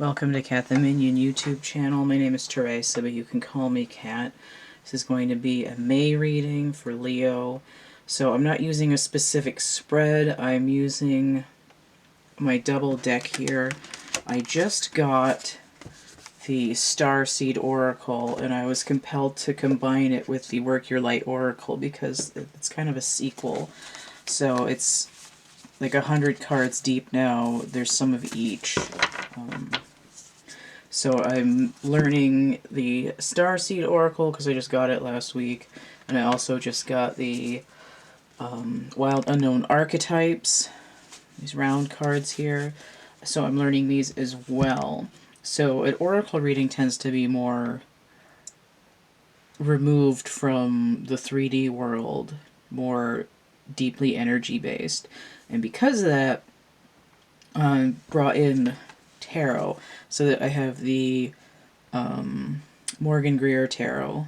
Welcome to CATtheMinion YouTube channel. My name is Teresa, but you can call me Cat. This is going to be a May reading for Leo. So I'm not using a specific spread. I'm using my double deck here. I just got the Starseed Oracle, and I was compelled to combine it with the Work Your Light Oracle because it's kind of a sequel. So it's like 100 cards deep now. There's some of each. So I'm learning the Starseed Oracle because I just got it last week, and I also just got the Wild Unknown Archetypes, these round cards here. So I'm learning these as well. So an Oracle reading tends to be more removed from the 3D world, more deeply energy-based. And because of that, I brought in Tarot, so that I have the Morgan Greer Tarot,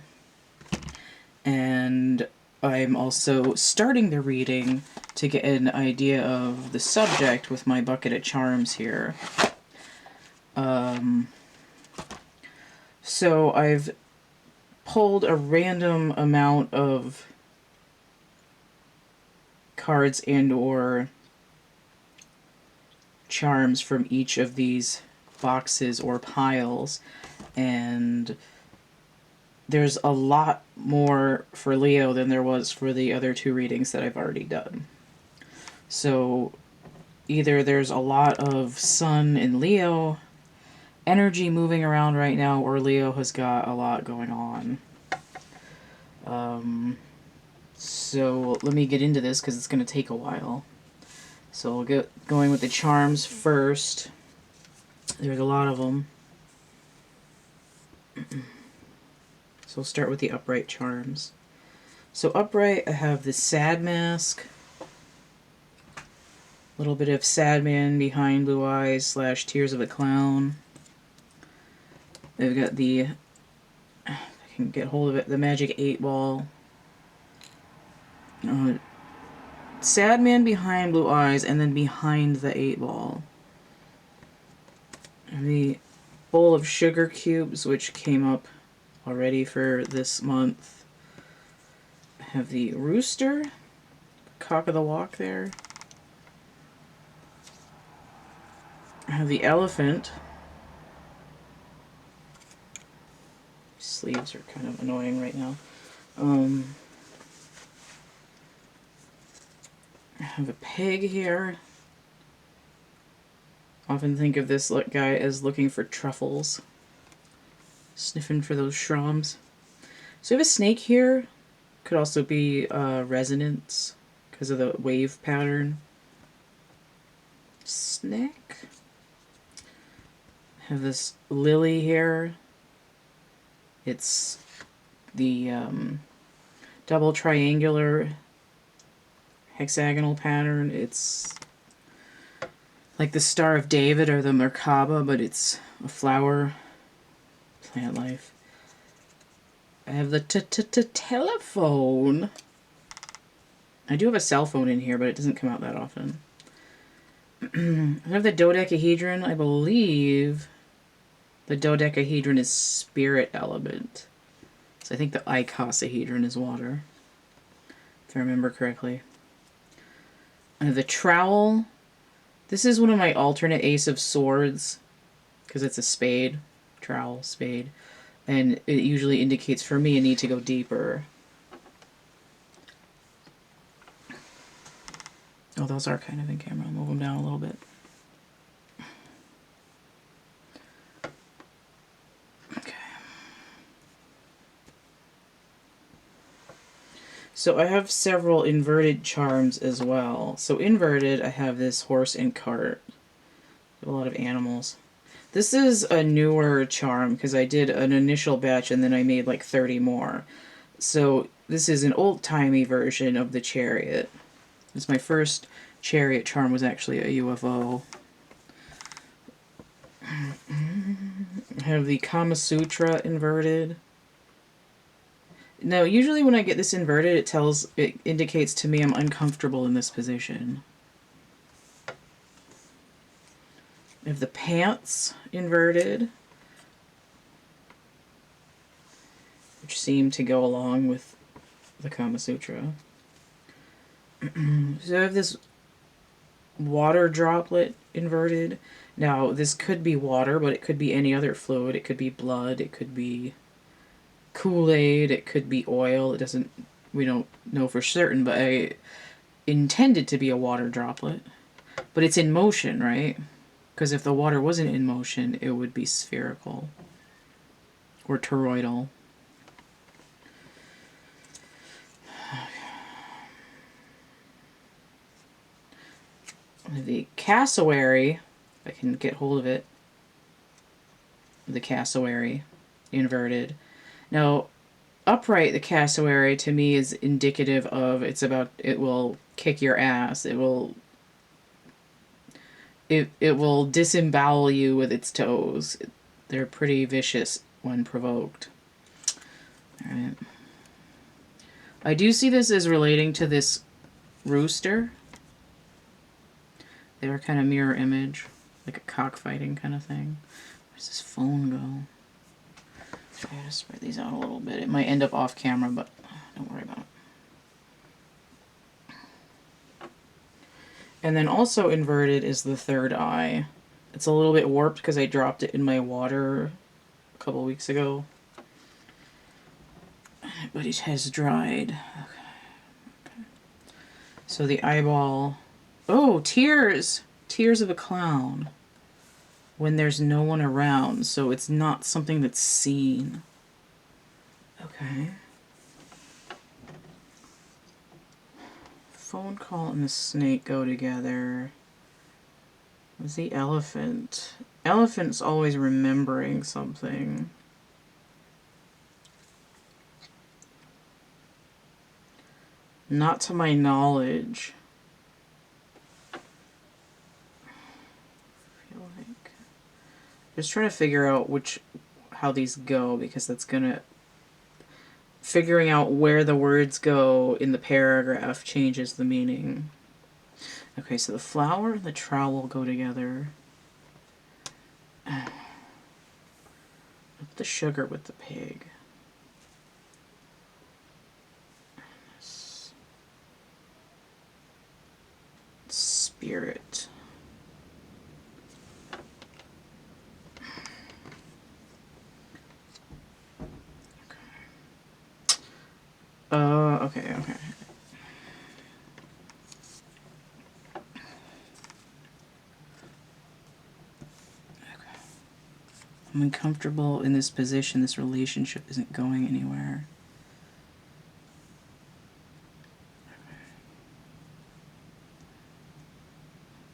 and I'm also starting the reading to get an idea of the subject with my bucket of charms here. So I've pulled a random amount of cards and or charms from each of these boxes or piles, and there's a lot more for Leo than there was for the other two readings that I've already done. So either there's a lot of Sun in Leo energy moving around right now, or Leo has got a lot going on. So let me get into this because it's going to take a while. So we'll get going with the charms first. There's a lot of them. So we'll start with the upright charms. So upright, I have the Sad Mask. A little bit of Sad Man Behind Blue Eyes / Tears of a Clown. I've got the, if I can get hold of it, the Magic 8 Ball. Sad Man Behind Blue Eyes, and then behind the 8 Ball. And the Bowl of Sugar Cubes, which came up already for this month. I have the Rooster, Cock of the Walk there. I have the Elephant. Sleeves are kind of annoying right now. I have a pig here. Often think of this guy as looking for truffles. Sniffing for those shrooms. So I have a snake here. Could also be resonance because of the wave pattern. Snake. I have this lily here. It's the double triangular hexagonal pattern. It's like the Star of David or the Merkaba, but it's a flower. Plant life. I have the telephone. I do have a cell phone in here, but it doesn't come out that often. I have the dodecahedron. I believe the dodecahedron is spirit element. So I think the icosahedron is water, if I remember correctly. I have the trowel. This is one of my alternate Ace of Swords, because it's a spade. Trowel, spade. And it usually indicates for me a need to go deeper. Oh, those are kind of in camera. I'll move them down a little bit. Okay. So I have several inverted charms as well. So inverted, I have this horse and cart. A lot of animals. This is a newer charm because I did an initial batch and then I made like 30 more. So this is an old-timey version of the chariot. This my first chariot charm was actually a UFO. I have the Kama Sutra inverted. Now, usually when I get this inverted, it indicates to me I'm uncomfortable in this position. I have the pants inverted, which seem to go along with the Kama Sutra. So I have this water droplet inverted. Now, this could be water, but it could be any other fluid. It could be blood, it could be Kool-Aid, it could be oil. It doesn't, we don't know for certain, but I intended to be a water droplet. But it's in motion, right? Because if the water wasn't in motion, it would be spherical or toroidal. The cassowary, if I can get hold of it, the cassowary inverted. Now, upright, the cassowary to me is indicative of it will kick your ass. It will disembowel you with its toes. They're pretty vicious when provoked. All right. I do see this as relating to this rooster. They were kind of mirror image, like a cockfighting kind of thing. Where's this phone go? I gotta spread these out a little bit. It might end up off camera, but don't worry about it. And then also inverted is the third eye. It's a little bit warped because I dropped it in my water a couple weeks ago. But it has dried. Okay. So the eyeball... Oh, tears! Tears of a clown. When there's no one around, so it's not something that's seen. Okay. Phone call and the snake go together. What's the elephant? Elephant's always remembering something. Not to my knowledge. Just trying to figure out how these go, because that's gonna... Figuring out where the words go in the paragraph changes the meaning. Okay, so the flower and the trowel go together. The sugar with the pig. Spirit. Okay. I'm uncomfortable in this position. This relationship isn't going anywhere.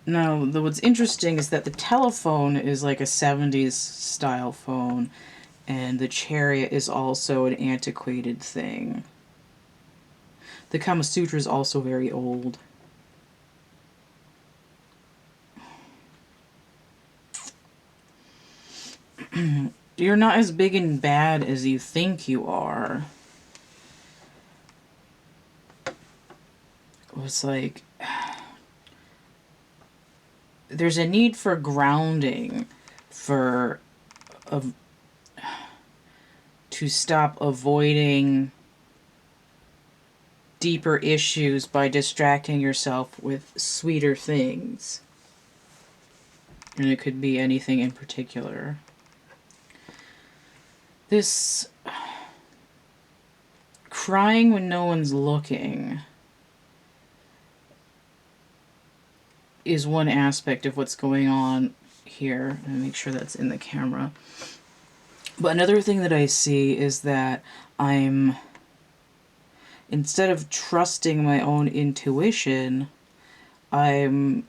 Now, what's interesting is that the telephone is like a 70s style phone, and the chariot is also an antiquated thing. The Kama Sutra is also very old. You're not as big and bad as you think you are. It's like... There's a need for grounding, to stop avoiding deeper issues by distracting yourself with sweeter things. And it could be anything in particular. This crying when no one's looking is one aspect of what's going on here. I'm gonna make sure that's in the camera. But another thing that I see is that instead of trusting my own intuition, I'm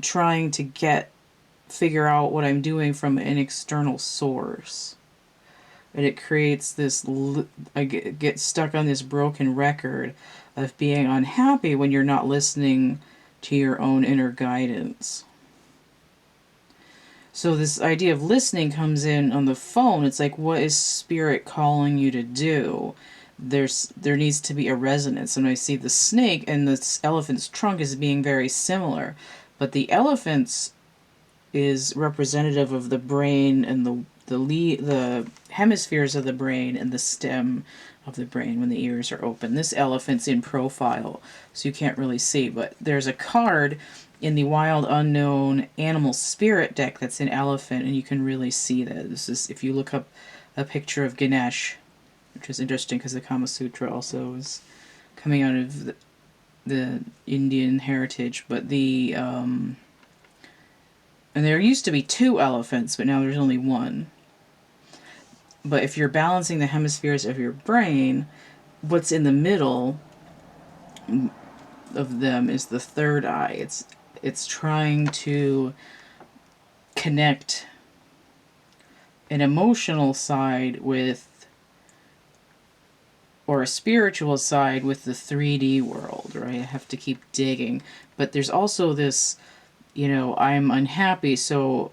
trying to figure out what I'm doing from an external source. And it creates this, I get stuck on this broken record of being unhappy when you're not listening to your own inner guidance. So this idea of listening comes in on the phone. It's like, what is spirit calling you to do? There needs to be a resonance. And I see the snake and the elephant's trunk as being very similar. But the elephant's is representative of the brain and the hemispheres of the brain and the stem of the brain when the ears are open. This elephant's in profile, so you can't really see, but there's a card in the Wild Unknown Animal Spirit deck that's an elephant, and you can really see that. This is, if you look up a picture of Ganesh, which is interesting because the Kama Sutra also is coming out of the Indian heritage, but and there used to be 2 elephants, but now there's only 1. But if you're balancing the hemispheres of your brain, what's in the middle of them is the third eye. It's trying to connect an emotional side with, or a spiritual side with, the 3D world, right? I have to keep digging. But there's also this, I'm unhappy, so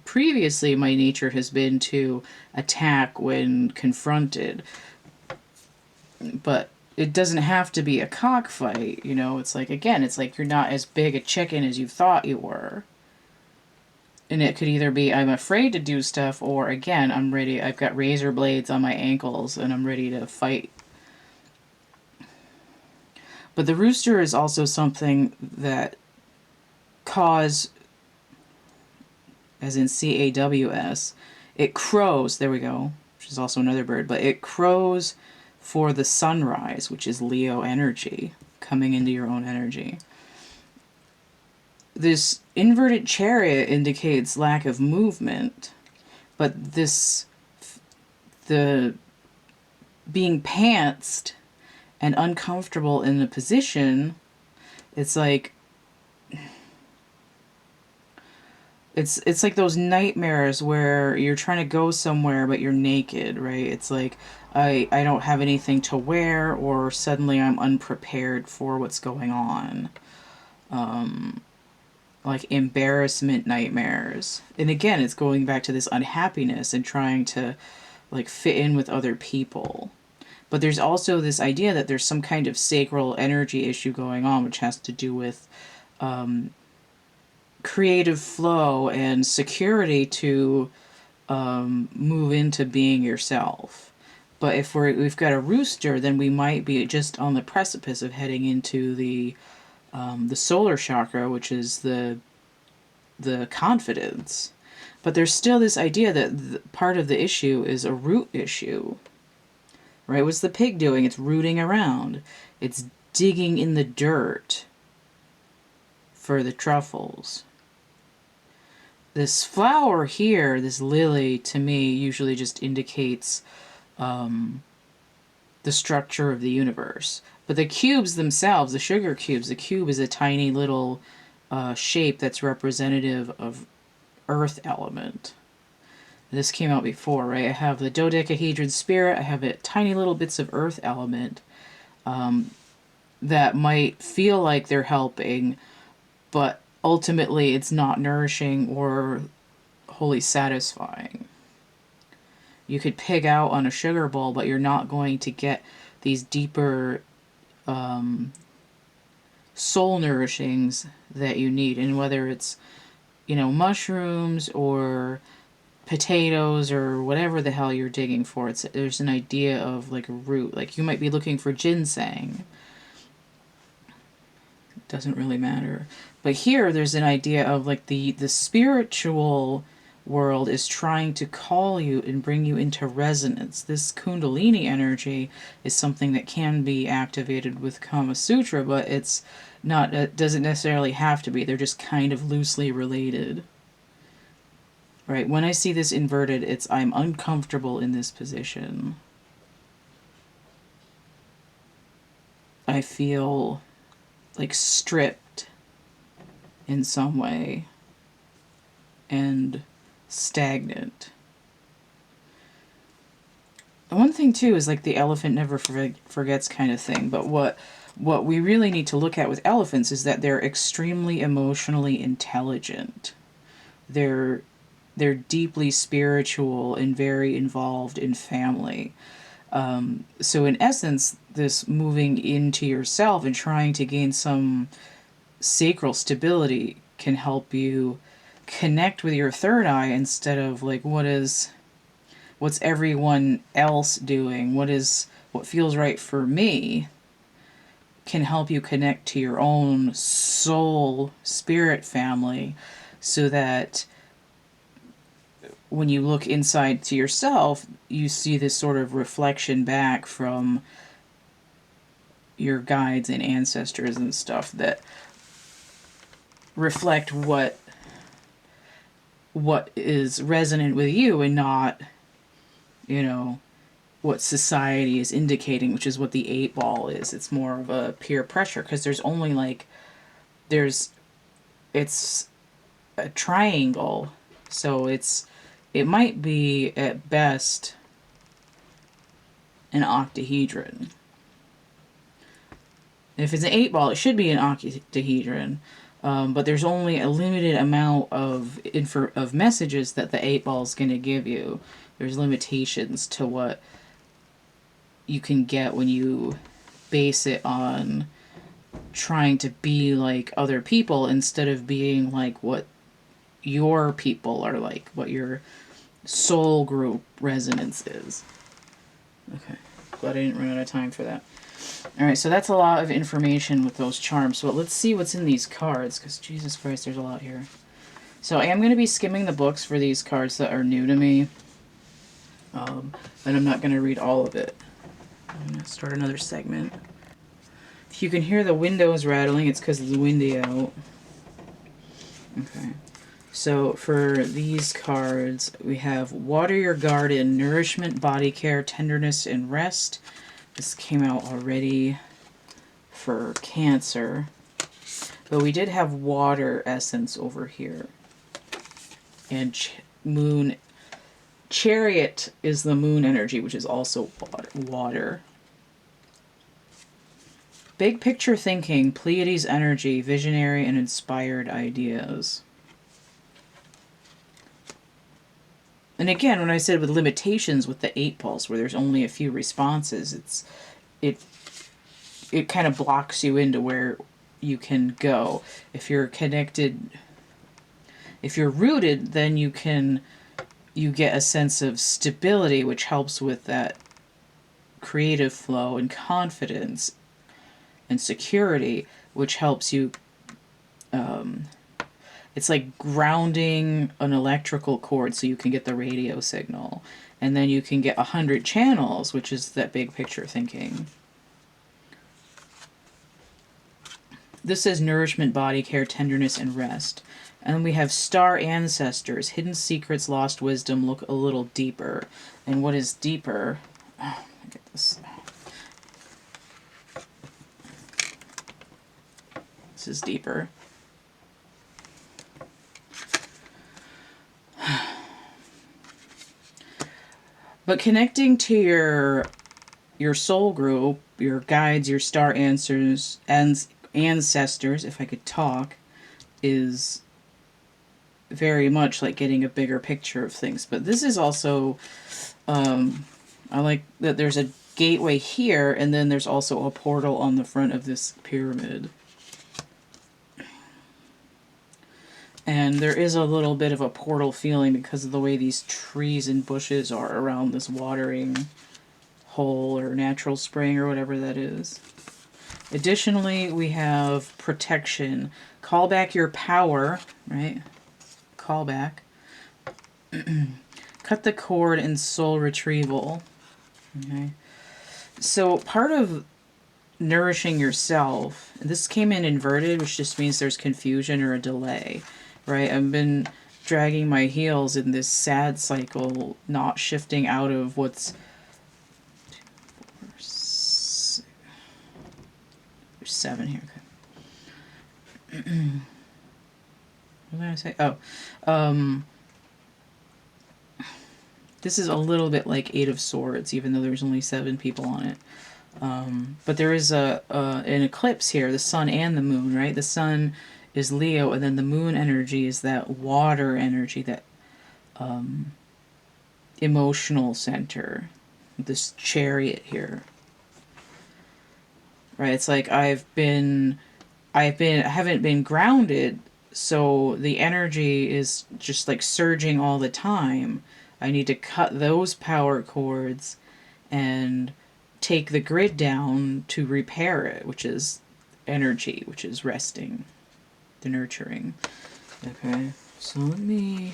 previously my nature has been to attack when confronted. But it doesn't have to be a cockfight, it's like, again, it's like you're not as big a chicken as you thought you were. And it could either be I'm afraid to do stuff, or again, I'm ready, I've got razor blades on my ankles and I'm ready to fight. But the rooster is also something that caws, as in C-A-W-S, it crows, there we go, which is also another bird, but it crows for the sunrise, which is Leo energy, coming into your own energy. This inverted chariot indicates lack of movement, but the being pantsed and uncomfortable in a position, it's like, it's like those nightmares where you're trying to go somewhere but you're naked, right? It's like, I don't have anything to wear, or suddenly I'm unprepared for what's going on. Like embarrassment nightmares. And again, it's going back to this unhappiness and trying to like fit in with other people. But there's also this idea that there's some kind of sacral energy issue going on, which has to do with creative flow and security to move into being yourself. But if we've got a rooster, then we might be just on the precipice of heading into the solar chakra, which is the confidence. But there's still this idea that part of the issue is a root issue. Right? What's the pig doing? It's rooting around. It's digging in the dirt for the truffles. This flower here, this lily, to me, usually just indicates the structure of the universe. But the cubes themselves, the sugar cubes, the cube is a tiny little shape that's representative of earth element. This came out before, right? I have the dodecahedron spirit, I have tiny little bits of earth element that might feel like they're helping, but ultimately it's not nourishing or wholly satisfying. You could pig out on a sugar bowl, but you're not going to get these deeper soul nourishings that you need. And whether it's, mushrooms or potatoes or whatever the hell you're digging for, there's an idea of like a root. Like you might be looking for ginseng. It doesn't really matter. But here there's an idea of like the spiritual world is trying to call you and bring you into resonance. This Kundalini energy is something that can be activated with Kama Sutra, but it's not, it doesn't necessarily have to be. They're just kind of loosely related. Right? When I see this inverted, it's I'm uncomfortable in this position. I feel like stripped in some way and stagnant. And one thing too is like the elephant never forgets kind of thing, but what we really need to look at with elephants is that they're extremely emotionally intelligent. They're deeply spiritual and very involved in family. So in essence, this moving into yourself and trying to gain some sacral stability can help you connect with your third eye instead of like what's everyone else doing, what feels right for me, can help you connect to your own soul spirit family, so that when you look inside to yourself, you see this sort of reflection back from your guides and ancestors and stuff that reflect what is resonant with you, and not, you know, what society is indicating, which is what the 8-ball is. It's more of a peer pressure, because there's only like, it's a triangle, so it might be at best an octahedron. If it's an 8-ball, it should be an octahedron, but there's only a limited amount of messages that the 8-ball is going to give you. There's limitations to what you can get when you base it on trying to be like other people instead of being like what your people are like, what your soul group resonance is. Okay, glad I didn't run out of time for that. Alright, so that's a lot of information with those charms. So let's see what's in these cards, because Jesus Christ, there's a lot here. So I am going to be skimming the books for these cards that are new to me. And I'm not going to read all of it. I'm going to start another segment. If you can hear the windows rattling, it's because it's windy out. Okay. So for these cards, we have Water Your Garden, Nourishment, Body Care, Tenderness, and Rest. This came out already for Cancer. But we did have Water Essence over here. And Moon. Chariot is the moon energy, which is also water. Big picture thinking, Pleiades energy, visionary and inspired ideas. And again, when I said with limitations with the 8-balls, where there's only a few responses, it kind of blocks you into where you can go. If you're connected, if you're rooted, then you get a sense of stability, which helps with that creative flow and confidence and security, which helps you. It's like grounding an electrical cord so you can get the radio signal. And then you can get 100 channels, which is that big picture thinking. This says nourishment, body care, tenderness, and rest. And we have star ancestors, hidden secrets, lost wisdom, look a little deeper. And what is deeper? Oh, let me get this. This is deeper. But connecting to your soul group, your guides, your star ancestors, if I could talk, is very much like getting a bigger picture of things. But this is also, I like that there's a gateway here, and then there's also a portal on the front of this pyramid. And there is a little bit of a portal feeling because of the way these trees and bushes are around this watering hole or natural spring or whatever that is. Additionally, we have protection. Call back your power, right? Call back. Cut the cord and soul retrieval. Okay. So part of nourishing yourself, and this came in inverted, which just means there's confusion or a delay, right? I've been dragging my heels in this sad cycle, not shifting out of what's 2, 4, 6. There's 7 here. Okay. What did I say? Oh, this is a little bit like 8 of Swords, even though there's only 7 people on it. But there is an eclipse here, the sun and the moon, right? The sun is Leo, and then the moon energy is that water energy, that emotional center, this chariot here. Right? It's like I haven't been grounded, so the energy is just like surging all the time. I need to cut those power cords and take the grid down to repair it, which is energy, which is resting, the nurturing. Okay, so let me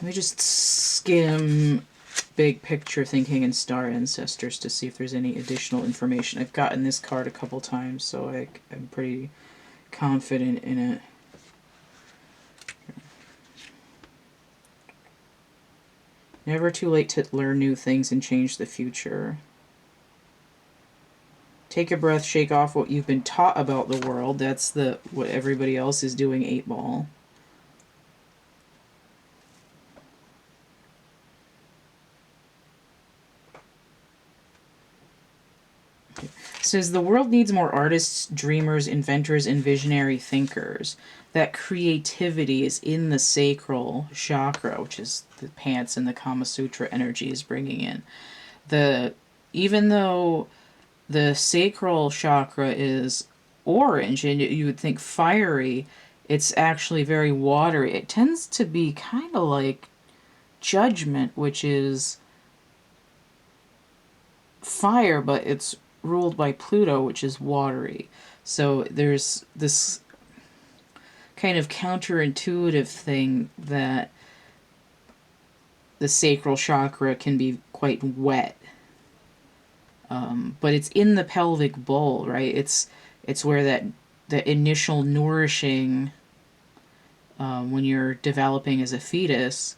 just skim big picture thinking and star ancestors to see if there's any additional information. I've gotten this card a couple times, so I'm pretty confident in it. Never too late to learn new things and change the future. Take a breath, shake off what you've been taught about the world. That's what everybody else is doing, 8-ball. It says the world needs more artists, dreamers, inventors, and visionary thinkers. That creativity is in the sacral chakra, which is the pants and the Kama Sutra energy is bringing in. Even though the sacral chakra is orange and you would think fiery, it's actually very watery. It tends to be kind of like judgment, which is fire, but it's ruled by Pluto, which is watery. So there's this kind of counterintuitive thing that the sacral chakra can be quite wet. But it's in the pelvic bowl, right? It's where the initial nourishing, when you're developing as a fetus,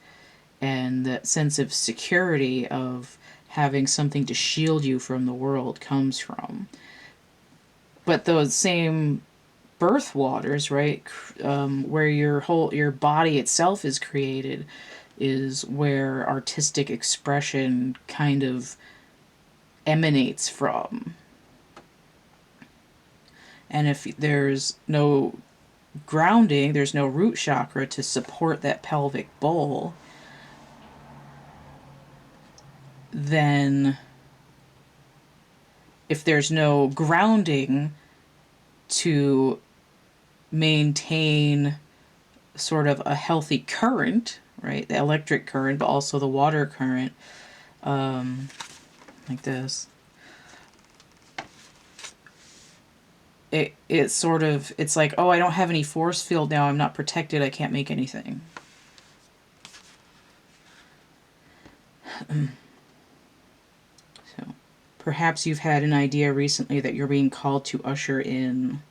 and that sense of security of having something to shield you from the world comes from. But those same birth waters, right, where your body itself is created, is where artistic expression kind of emanates from. And if there's no grounding, there's no root chakra to support that pelvic bowl, then if there's no grounding to maintain sort of a healthy current, right, the electric current, but also the water current, like this, it's like, oh, I don't have any force field now, I'm not protected, I can't make anything. So perhaps you've had an idea recently that you're being called to usher in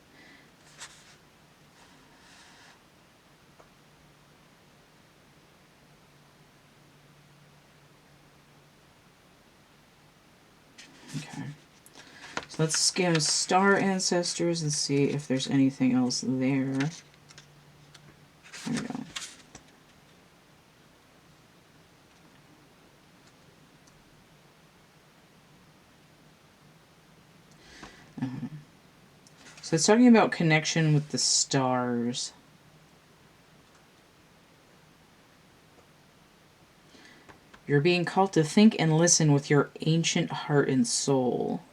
okay. So let's scan star ancestors and see if there's anything else there. There we go. So it's talking about connection with the stars. You're being called to think and listen with your ancient heart and soul.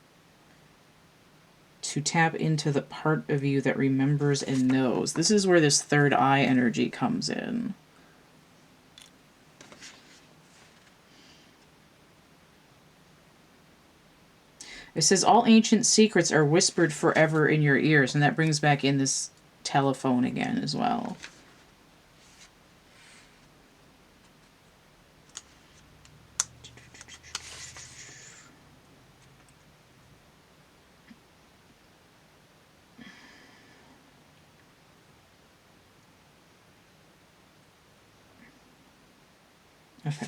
To tap into the part of you that remembers and knows. This is where this third eye energy comes in. It says all ancient secrets are whispered forever in your ears, and that brings back in this telephone again as well. Okay.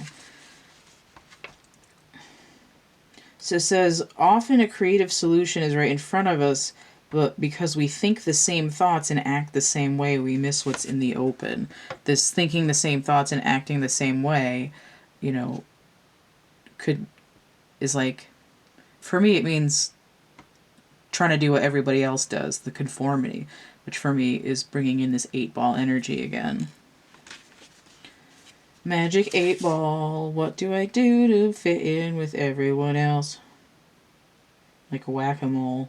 So it says, often a creative solution is right in front of us, but because we think the same thoughts and act the same way, we miss what's in the open. This thinking the same thoughts and acting the same way, you know, is like, for me, it means trying to do what everybody else does, the conformity, which for me is bringing in this 8-ball energy again. Magic 8-ball, what do I do to fit in with everyone else? Like whack-a-mole.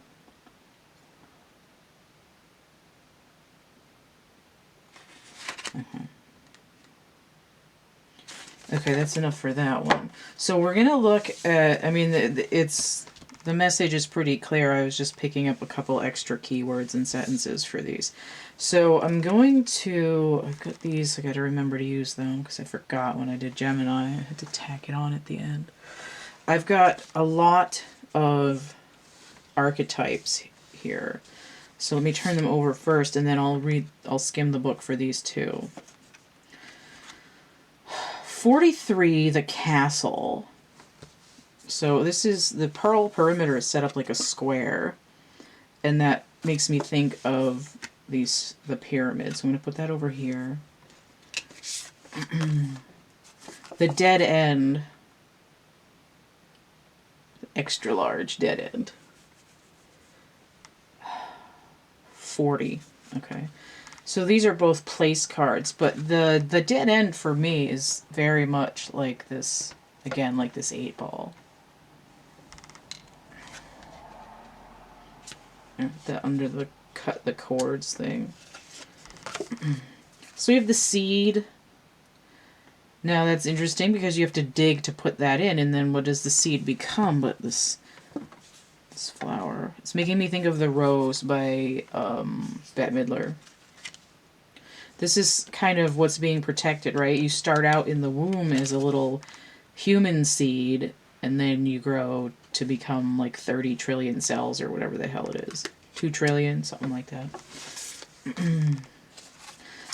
Okay, that's enough for that one. So we're going to look at, I mean, the message is pretty clear. I was just picking up a couple extra keywords and sentences for these. So I'm going to, I've got these, I got to remember to use them because I forgot when I did Gemini. I had to tack it on at the end. I've got a lot of archetypes here. So let me turn them over first and then I'll skim the book for these two. 43, the castle. So this is, the pearl perimeter is set up like a square. And that makes me think of the pyramids. So I'm going to put that over here. The dead end. Extra large dead end. 40. Okay. So these are both place cards, but the dead end for me is very much like this, again, like this 8-ball. The under the cut the cords thing. So we have the seed. Now that's interesting because you have to dig to put that in, and then what does the seed become but this flower? It's making me think of The Rose by Bette Midler. This is kind of what's being protected, right? You start out in the womb as a little human seed, and then you grow to become like 30 trillion cells or whatever the hell it is. 2 trillion, something like that.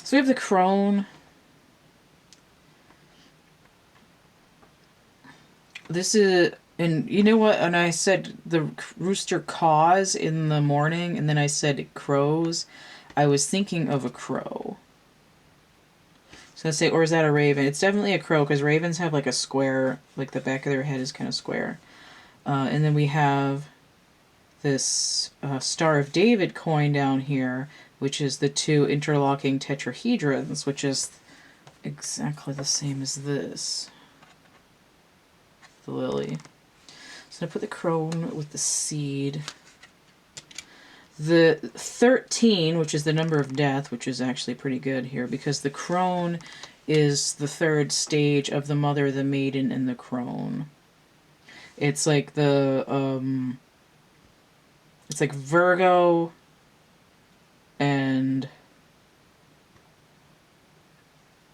So we have the crone. This is, and you know what? And I said the rooster caws in the morning, and then I said it crows. I was thinking of a crow. So let's say, or is that a raven? It's definitely a crow because ravens have like a square, like the back of their head is kind of square. And then we have this Star of David coin down here, which is the 2 interlocking tetrahedrons, which is exactly the same as this. The lily. So I put the crone with the seed. The 13, which is the number of death, which is actually pretty good here, because the crone is the 3rd stage of the mother, the maiden, and the crone. It's like the, it's like Virgo and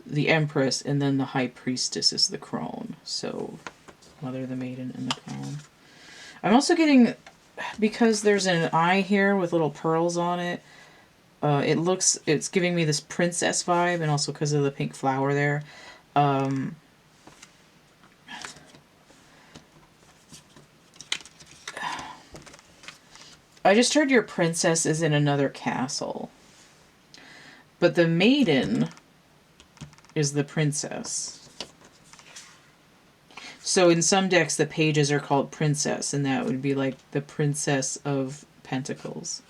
the Empress, and then the High Priestess is the crone. So, mother, the maiden, and the crone. I'm also getting, because there's an eye here with little pearls on it, it's giving me this princess vibe, and also because of the pink flower there. I just heard your princess is in another castle. But the maiden is the princess. So in some decks, the pages are called princess, and that would be like the princess of pentacles.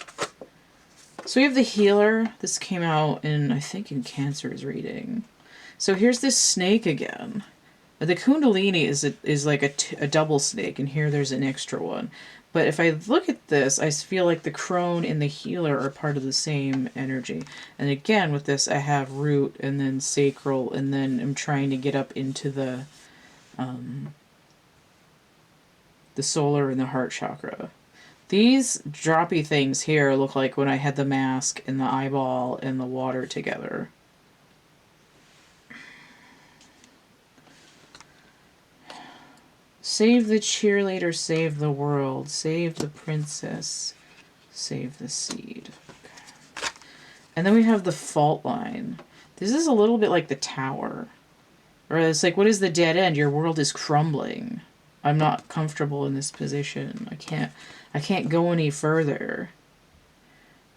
So we have the healer. This came out in, I think, in Cancer's reading. So here's this snake again. The Kundalini is like a double snake, and here there's an extra one. But if I look at this, I feel like the crone and the healer are part of the same energy. And again, with this, I have root and then sacral, and then I'm trying to get up into the solar and the heart chakra. These droppy things here look like when I had the mask and the eyeball and the water together. Save the cheerleader, save the world, save the princess, save the seed. Okay. And then we have the fault line. This is a little bit like the tower. Or it's like, what is the dead end? Your world is crumbling. I'm not comfortable in this position. I can't go any further.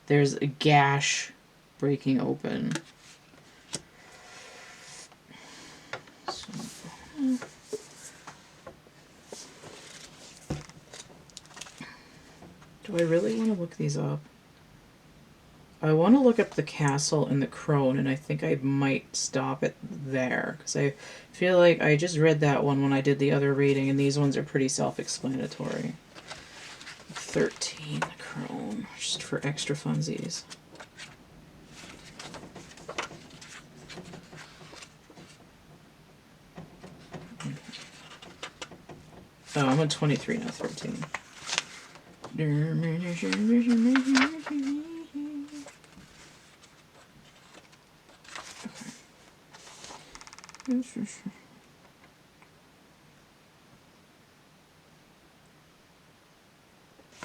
There's a gash breaking open. So, do I really want to look these up? I want to look up the castle and the crone, and I think I might stop it there, because I feel like I just read that one when I did the other reading, and these ones are pretty self-explanatory. 13, the crone, just for extra funsies. Oh, I'm on 23, not 13.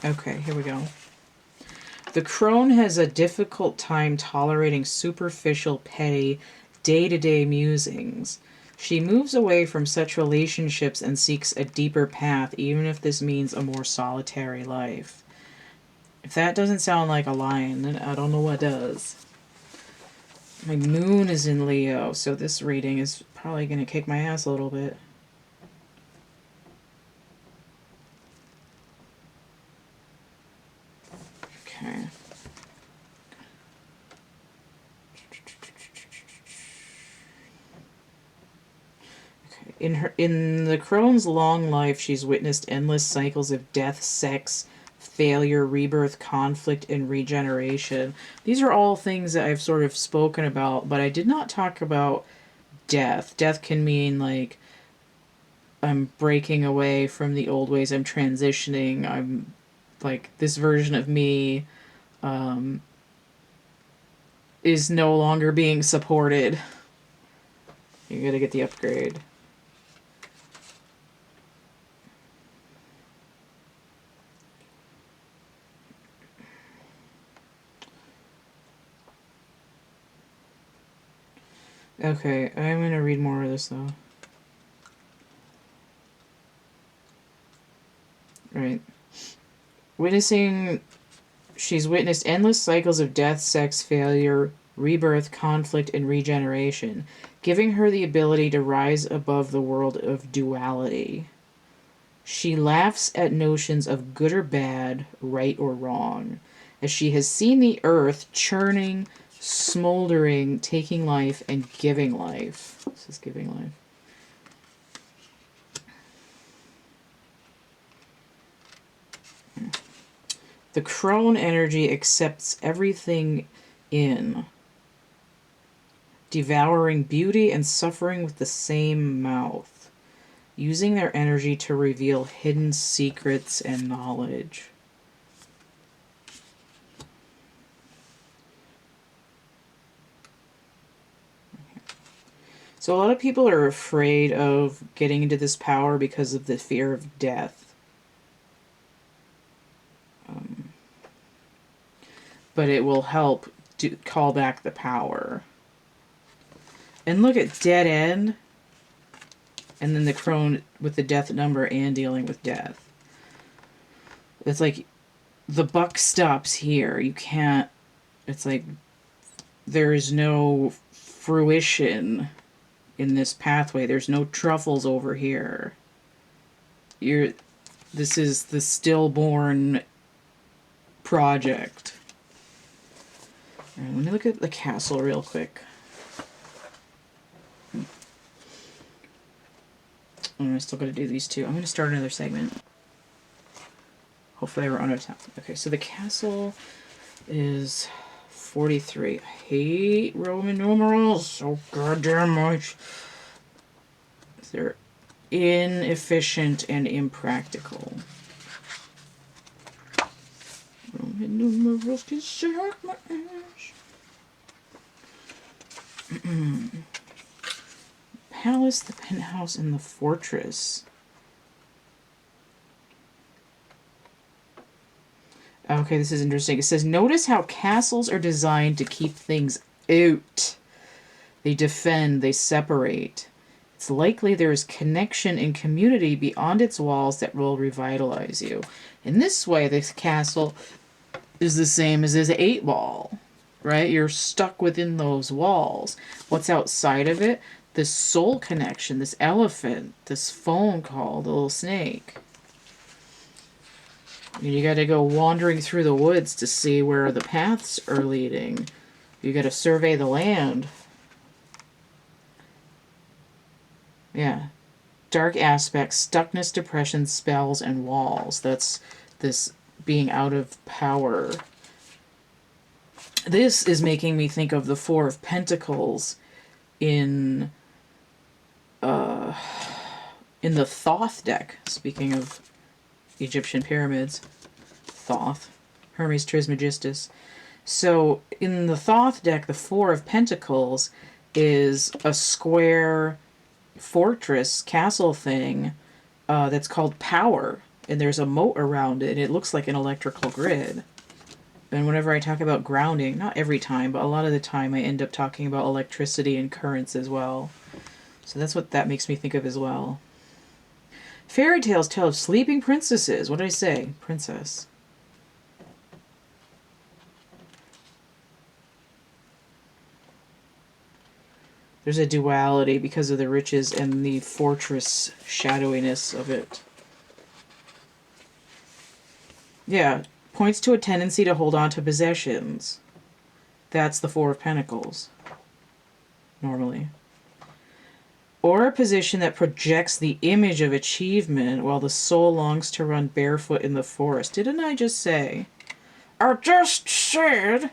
Okay, here we go. The crone has a difficult time tolerating superficial, petty, day-to-day musings. She moves away from such relationships and seeks a deeper path, even if this means a more solitary life. If that doesn't sound like a lion, then I don't know what does. My moon is in Leo, so this reading is probably going to kick my ass a little bit. Okay. In the crone's long life, she's witnessed endless cycles of death, sex, failure, rebirth, conflict, and regeneration. These are all things that I've sort of spoken about, but I did not talk about death. Death can mean like I'm breaking away from the old ways, I'm transitioning, I'm like this version of me is no longer being supported. You gotta get the upgrade. Okay, I'm gonna read more of this though. Right. She's witnessed endless cycles of death, sex, failure, rebirth, conflict, and regeneration, giving her the ability to rise above the world of duality. She laughs at notions of good or bad, right or wrong, as she has seen the earth churning, smoldering, taking life, and giving life. This is giving life. The crone energy accepts everything in, devouring beauty and suffering with the same mouth, using their energy to reveal hidden secrets and knowledge. So a lot of people are afraid of getting into this power because of the fear of death. But it will help to call back the power. And look at dead end. And then the crone with the death number and dealing with death. It's like the buck stops here. You can't. It's like there is no fruition in this pathway. There's no truffles over here. This is the stillborn project. All right, let me look at the castle real quick. I'm still going to do these two. I'm going to start another segment. Hopefully I run out of time. Okay, so the castle is 43. I hate Roman numerals so goddamn much. They're inefficient and impractical. Roman numerals can suck my ass. Palace, the penthouse, and the fortress. Okay, this is interesting. It says, notice how castles are designed to keep things out. They defend, they separate. It's likely there is connection and community beyond its walls that will revitalize you. In this way, this castle is the same as this 8-ball, right? You're stuck within those walls. What's outside of it? This soul connection, this elephant, this phone call, the little snake. You got to go wandering through the woods to see where the paths are leading. You got to survey the land. Yeah. Dark aspects, stuckness, depression, spells, and walls. That's this being out of power. This is making me think of the Four of Pentacles in in the Thoth deck, speaking of Egyptian pyramids, Thoth, Hermes Trismegistus. So in the Thoth deck, the Four of Pentacles is a square fortress castle thing that's called Power, and there's a moat around it, and it looks like an electrical grid. And whenever I talk about grounding, not every time, but a lot of the time I end up talking about electricity and currents as well. So that's what that makes me think of as well. Fairy tales tell of sleeping princesses. What did I say? Princess. There's a duality because of the riches and the fortress shadowiness of it. Yeah, points to a tendency to hold on to possessions. That's the Four of Pentacles, normally. Or a position that projects the image of achievement while the soul longs to run barefoot in the forest. Didn't I just say? I just said...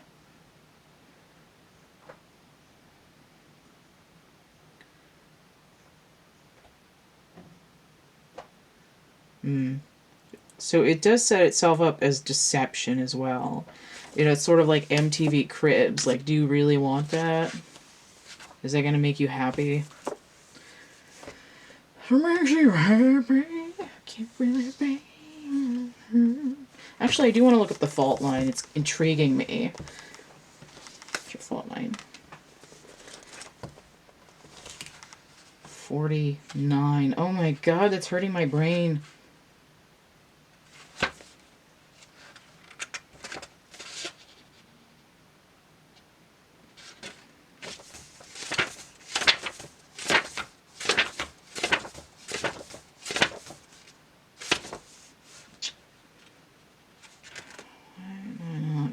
So it does set itself up as deception as well. You know, it's sort of like MTV Cribs. Like, do you really want that? Is that going to make you happy? Makes you happy. Can't really be. Actually, I do want to look up the fault line. It's intriguing me. What's your fault line? 49. Oh my god, that's hurting my brain.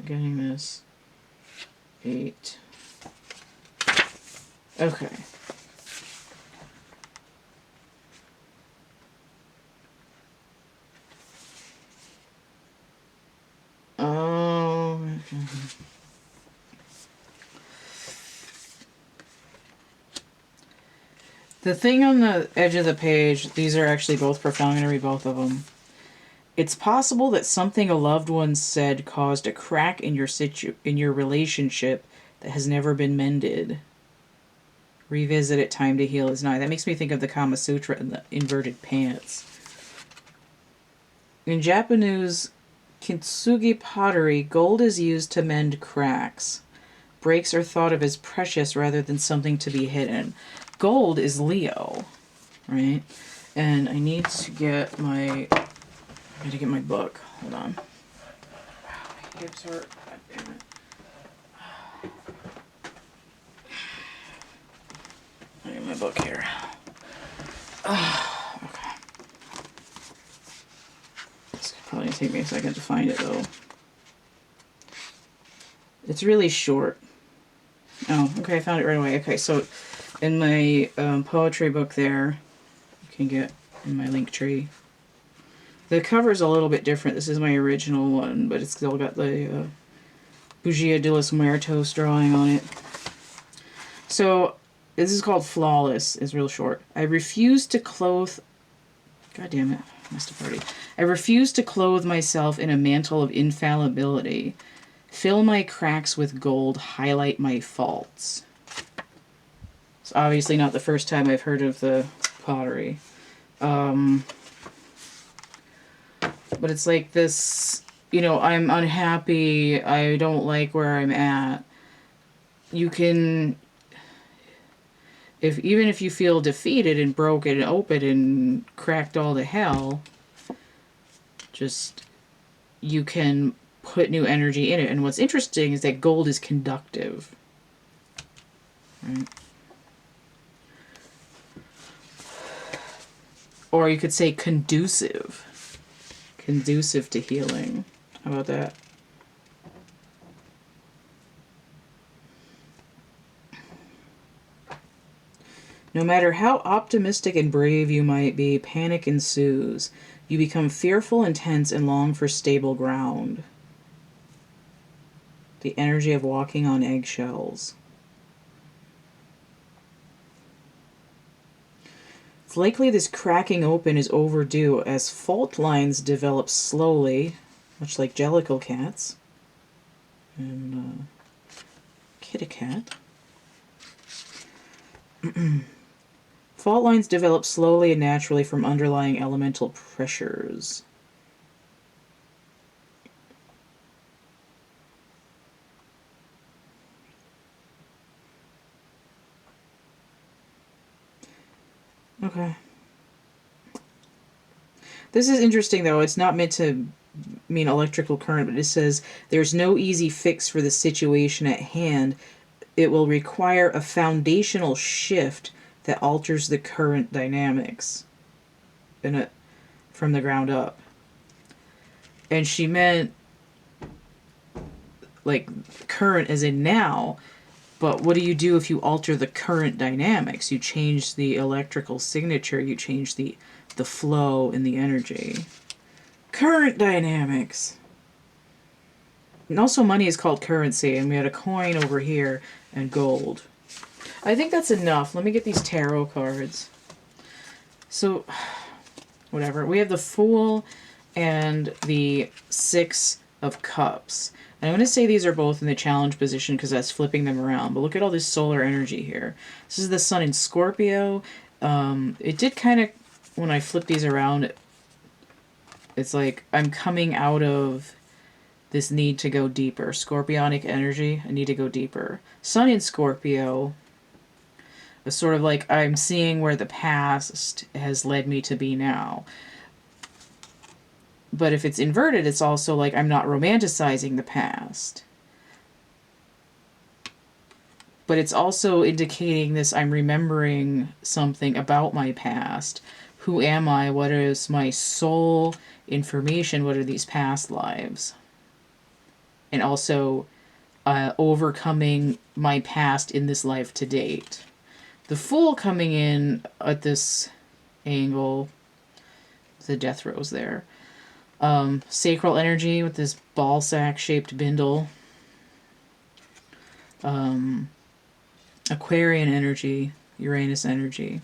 Getting this 8. Okay. The thing on the edge of the page, these are actually both profound. I'm going to read both of them. It's possible that something a loved one said caused a crack in your relationship that has never been mended. Revisit it, time to heal is nigh. That makes me think of the Kama Sutra and the inverted pants. In Japanese kintsugi pottery, gold is used to mend cracks. Breaks are thought of as precious rather than something to be hidden. Gold is Leo, right? And I need to get my... I gotta get my book. Hold on. Wow, my hips hurt. God damn it. I get my book here. Okay. It's probably gonna take me a second to find it though. It's really short. Oh, okay, I found it right away. Okay, so in my poetry book there, you can get in my link tree. The cover's a little bit different. This is my original one, but it's still got the Bugia de los Muertos drawing on it. So, this is called Flawless. It's real short. I refuse to clothe... God damn it. Must have party. I refuse to clothe myself in a mantle of infallibility. Fill my cracks with gold. Highlight my faults. It's obviously not the first time I've heard of the pottery. But it's like this, you know, I'm unhappy, I don't like where I'm at. You can, even if you feel defeated and broken and open and cracked all to hell, just, you can put new energy in it. And what's interesting is that gold is conductive. Right? Or you could say conducive. Conducive to healing. How about that? No matter how optimistic and brave you might be, panic ensues. You become fearful and tense and long for stable ground. The energy of walking on eggshells. It's likely this cracking open is overdue as fault lines develop slowly, much like Jellicle cats and Kitty Cat. Fault lines develop slowly and naturally from underlying elemental pressures. Okay. This is interesting, though. It's not meant to mean electrical current, but it says there's no easy fix for the situation at hand. It will require a foundational shift that alters the current dynamics from the ground up. And she meant like current as in now, but what do you do if you alter the current dynamics? You change the electrical signature, you change the flow and the energy. Current dynamics. And also money is called currency, and we had a coin over here and gold. I think that's enough. Let me get these tarot cards. So, whatever. We have the Fool and the Six of Cups. And I'm going to say these are both in the challenge position because that's flipping them around. But look at all this solar energy here. This is the Sun in Scorpio. It did kind of, when I flip these around, it's like I'm coming out of this need to go deeper. Scorpionic energy, I need to go deeper. Sun in Scorpio is sort of like I'm seeing where the past has led me to be now. But if it's inverted, it's also like I'm not romanticizing the past. But it's also indicating this, I'm remembering something about my past. Who am I? What is my soul information? What are these past lives? And also overcoming my past in this life to date. The Fool coming in at this angle, the death rose there. Sacral energy with this ball sack shaped bindle. Aquarian energy, Uranus energy.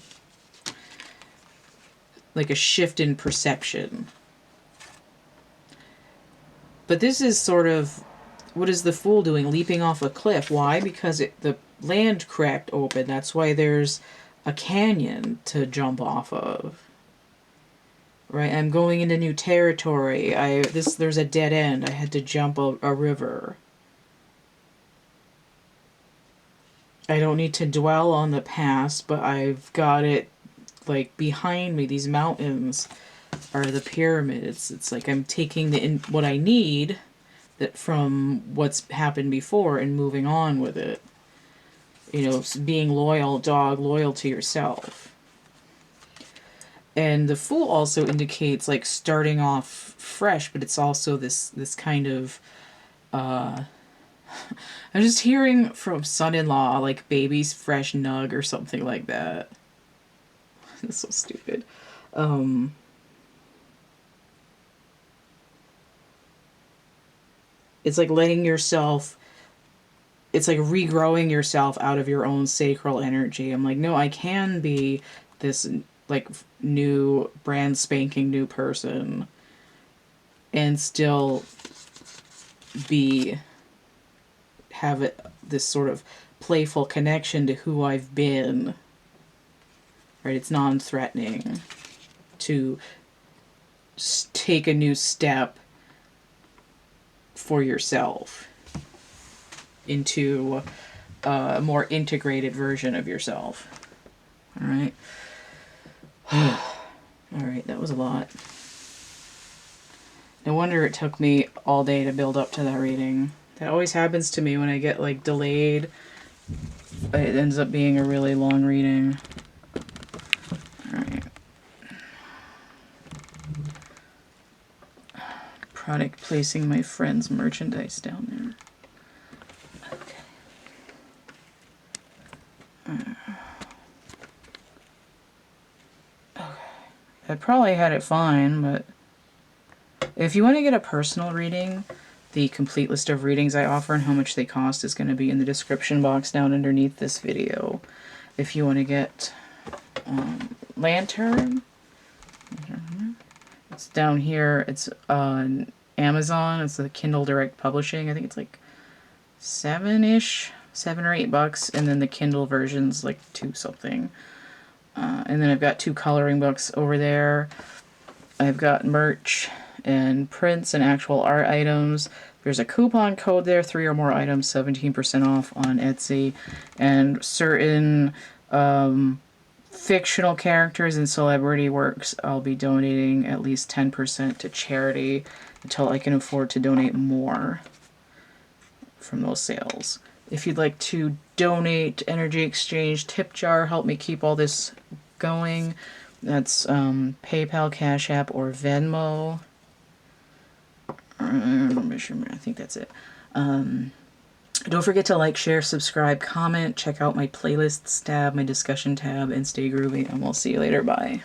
Like a shift in perception. But this is sort of, what is the Fool doing? Leaping off a cliff. Why? Because the land cracked open. That's why there's a canyon to jump off of. Right? I'm going into new territory. There's a dead end. I had to jump a river. I don't need to dwell on the past, but I've got it like behind me. These mountains are the pyramids. It's like I'm taking what I need from what's happened before and moving on with it. You know, being loyal to yourself. And the Fool also indicates like starting off fresh, but it's also this kind of I'm just hearing from son-in-law like baby's fresh nug or something like that. That's so stupid. It's like letting yourself, it's like regrowing yourself out of your own sacral energy. I'm like, no, I can be this like new, brand spanking new person and still have this sort of playful connection to who I've been. Right? It's non-threatening to take a new step for yourself into a more integrated version of yourself. All right. All right, that was a lot. No wonder it took me all day to build up to that reading. That always happens to me when I get like delayed. It ends up being a really long reading. All right. Product placing my friend's merchandise down there. Okay. I probably had it fine, but if you want to get a personal reading, the complete list of readings I offer and how much they cost is going to be in the description box down underneath this video. If you want to get Lantern. It's down here. It's on Amazon. It's the Kindle Direct Publishing. I think it's like $7-ish, $7 or $8, and then the Kindle version's like $2 something. And then I've got 2 coloring books over there. I've got merch and prints and actual art items. There's a coupon code there, 3 or more items, 17% off on Etsy. And certain fictional characters and celebrity works, I'll be donating at least 10% to charity until I can afford to donate more from those sales. If you'd like to donate, energy exchange, tip jar, help me keep all this going, that's PayPal, Cash App, or Venmo. I think that's it. Don't forget to like, share, subscribe, comment, check out my playlists tab, my discussion tab, and stay groovy, and we'll see you later. Bye.